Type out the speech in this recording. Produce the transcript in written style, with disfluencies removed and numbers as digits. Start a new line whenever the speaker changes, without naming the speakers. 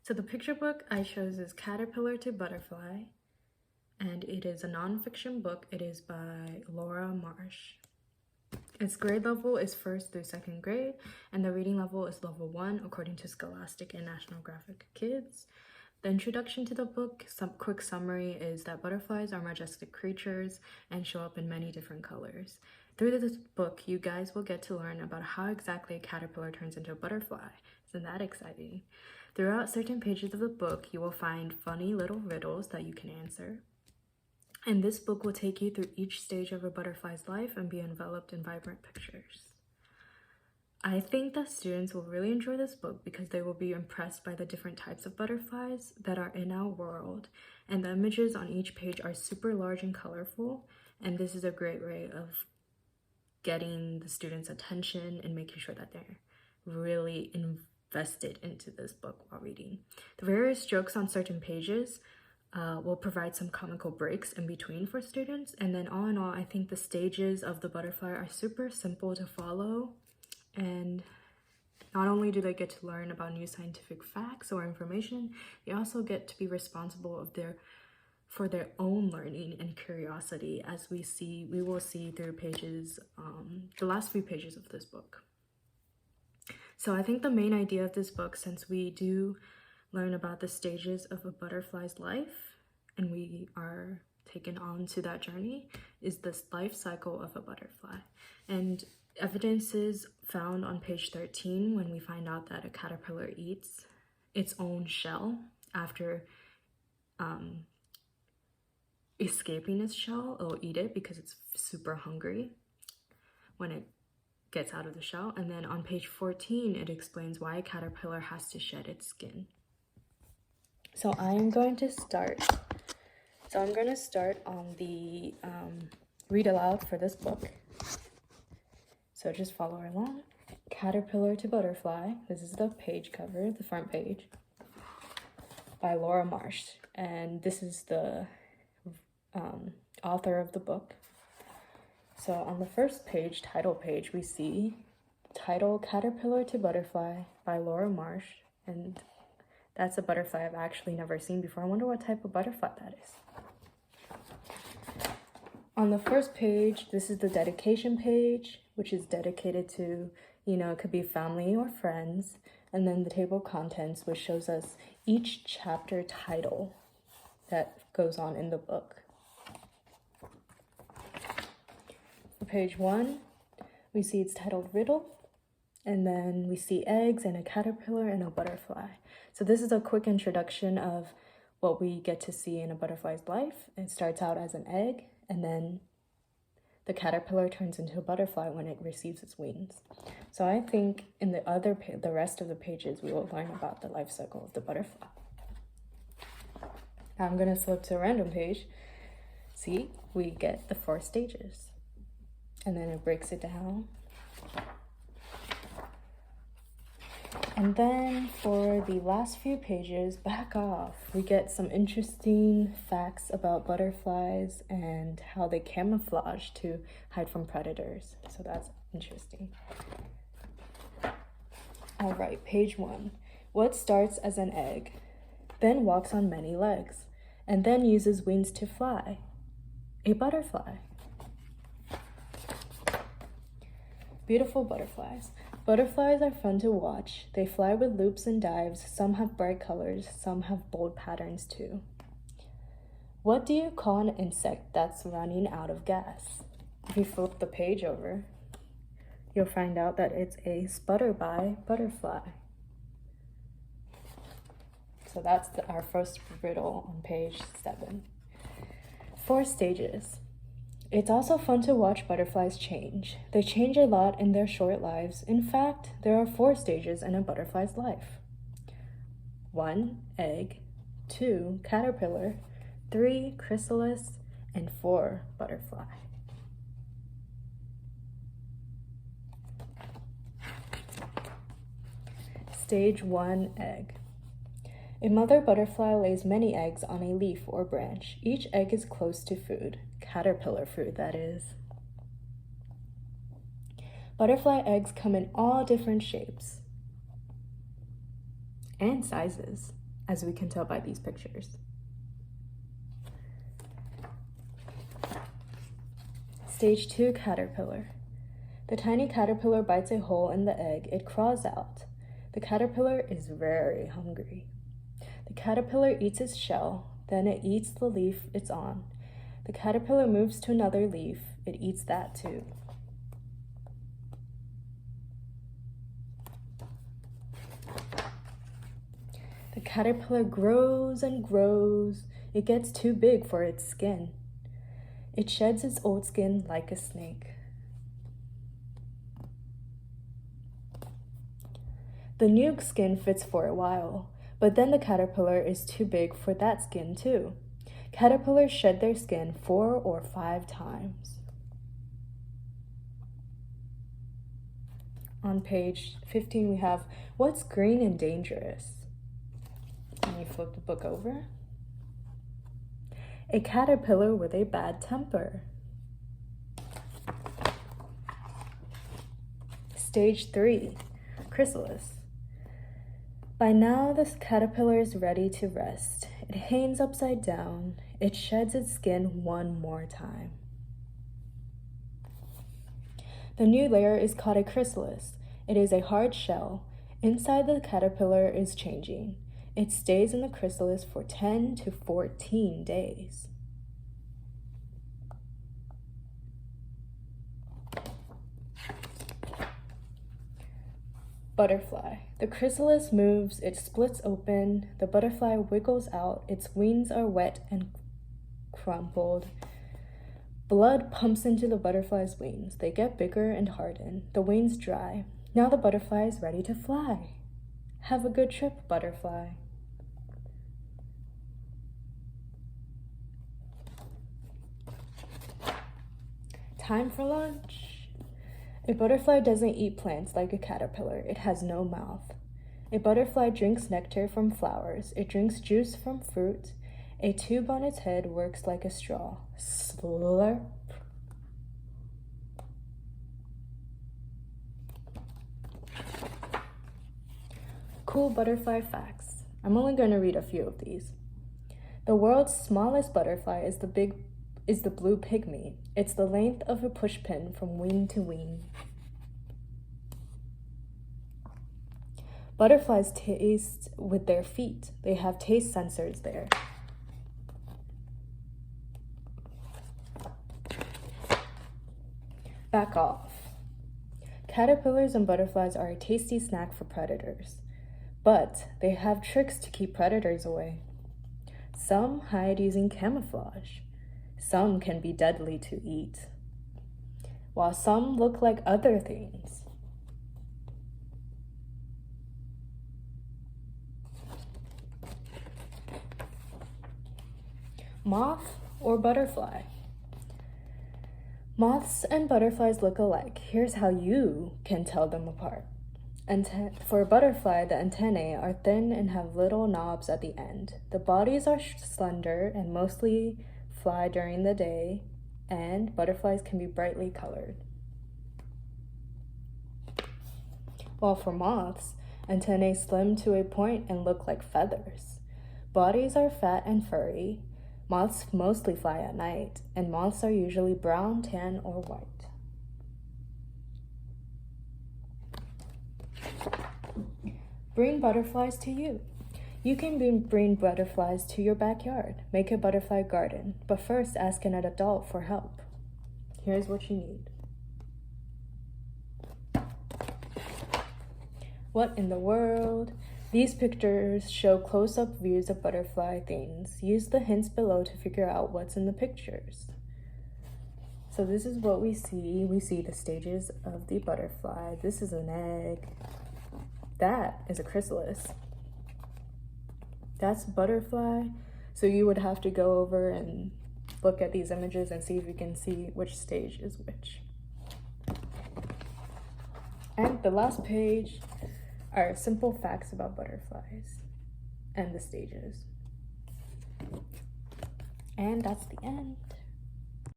So the picture book I chose is Caterpillar to Butterfly, and it is a nonfiction book. It is by Laura Marsh. Its grade level is 1st through 2nd grade, and the reading level is level 1 according to Scholastic and National Graphic Kids. The introduction to the book, some quick summary is that butterflies are majestic creatures and show up in many different colors. Through this book, you guys will get to learn about how exactly a caterpillar turns into a butterfly. Isn't that exciting? Throughout certain pages of the book, you will find funny little riddles that you can answer. And this book will take you through each stage of a butterfly's life and be enveloped in vibrant pictures. I think that students will really enjoy this book because they will be impressed by the different types of butterflies that are in our world, and the images on each page are super large and colorful, and this is a great way of getting the students' attention and making sure that they're really invested into this book while reading. The various jokes on certain pages will provide some comical breaks in between for students, and then all in all, I think the stages of the butterfly are super simple to follow, and not only do they get to learn about new scientific facts or information, they also get to be responsible for their own learning and curiosity, as we will see through pages, the last few pages of this book. So I think the main idea of this book, since we do learn about the stages of a butterfly's life and we are taken on to that journey, is this life cycle of a butterfly. And evidence is found on page 13 when we find out that a caterpillar eats its own shell after escaping its shell. It'll eat it because it's super hungry when it gets out of the shell. And then on page 14, it explains why a caterpillar has to shed its skin. So I'm going to start on the read aloud for this book. So just follow along. Caterpillar to Butterfly. This is the page cover, the front page, by Laura Marsh. And this is the author of the book. So on the first page, title page, we see title Caterpillar to Butterfly by Laura Marsh. And that's a butterfly I've actually never seen before. I wonder what type of butterfly that is. On the first page, this is the dedication page, which is dedicated to, it could be family or friends. And then the table of contents, which shows us each chapter title that goes on in the book. For page 1, we see it's titled Riddle. And then we see eggs and a caterpillar and a butterfly. So this is a quick introduction of what we get to see in a butterfly's life. It starts out as an egg, and then the caterpillar turns into a butterfly when it receives its wings. So I think in the rest of the pages, we will learn about the life cycle of the butterfly. Now I'm going to flip to a random page. See, we get the 4 stages. And then it breaks it down. And then for the last few pages, back off, we get some interesting facts about butterflies and how they camouflage to hide from predators. So that's interesting. All right, page 1. What starts as an egg, then walks on many legs, and then uses wings to fly? A butterfly. Beautiful butterflies. Butterflies are fun to watch. They fly with loops and dives. Some have bright colors. Some have bold patterns too. What do you call an insect that's running out of gas? If you flip the page over, you'll find out that it's a sputterby butterfly. So that's our first riddle on page 7. 4 stages. It's also fun to watch butterflies change. They change a lot in their short lives. In fact, there are 4 stages in a butterfly's life. 1, egg. 2, caterpillar. 3, chrysalis. And 4, butterfly. Stage 1, egg. A mother butterfly lays many eggs on a leaf or branch. Each egg is close to food. Caterpillar food, that is. Butterfly eggs come in all different shapes and sizes. as we can tell by these pictures. Stage 2, caterpillar. The tiny caterpillar bites a hole in the egg. It crawls out. The caterpillar is very hungry. The caterpillar eats its shell, then it eats the leaf it's on. The caterpillar moves to another leaf. It eats that too. The caterpillar grows and grows. It gets too big for its skin. It sheds its old skin like a snake. The new skin fits for a while, but then the caterpillar is too big for that skin too. Caterpillars shed their skin 4 or 5 times. On page 15 we have, what's green and dangerous? Let me flip the book over. A caterpillar with a bad temper. Stage 3, chrysalis. By now, the caterpillar is ready to rest. It hangs upside down. It sheds its skin one more time. The new layer is called a chrysalis. It is a hard shell. Inside the caterpillar is changing. It stays in the chrysalis for 10 to 14 days. Butterfly. The chrysalis moves, it splits open, the butterfly wiggles out, its wings are wet and crumpled. Blood pumps into the butterfly's wings. They get bigger and harden. The wings dry. Now the butterfly is ready to fly. Have a good trip, butterfly. Time for lunch. A butterfly doesn't eat plants like a caterpillar. It has no mouth. A butterfly drinks nectar from flowers. It drinks juice from fruit. A tube on its head works like a straw. Slurp. Cool butterfly facts. I'm only going to read a few of these. The world's smallest butterfly is the blue pygmy. It's the length of a pushpin from wing to wing. Butterflies taste with their feet. They have taste sensors there. Back off. Caterpillars and butterflies are a tasty snack for predators, but they have tricks to keep predators away. Some hide using camouflage. Some can be deadly to eat, while some look like other things. Moth or butterfly? Moths and butterflies look alike. Here's how you can tell them apart. For a butterfly, the antennae are thin and have little knobs at the end. The bodies are slender and mostly fly during the day, and butterflies can be brightly colored. While for moths, antennae slim to a point and look like feathers. Bodies are fat and furry. Moths mostly fly at night, and moths are usually brown, tan, or white. Bring butterflies to you. You can bring butterflies to your backyard. Make a butterfly garden, but first ask an adult for help. Here's what you need. What in the world? These pictures show close-up views of butterfly things. Use the hints below to figure out what's in the pictures. So this is what we see. We see the stages of the butterfly. This is an egg. That is a chrysalis. That's butterfly. So you would have to go over and look at these images and see if you can see which stage is which. And the last page are simple facts about butterflies and the stages. And that's the end.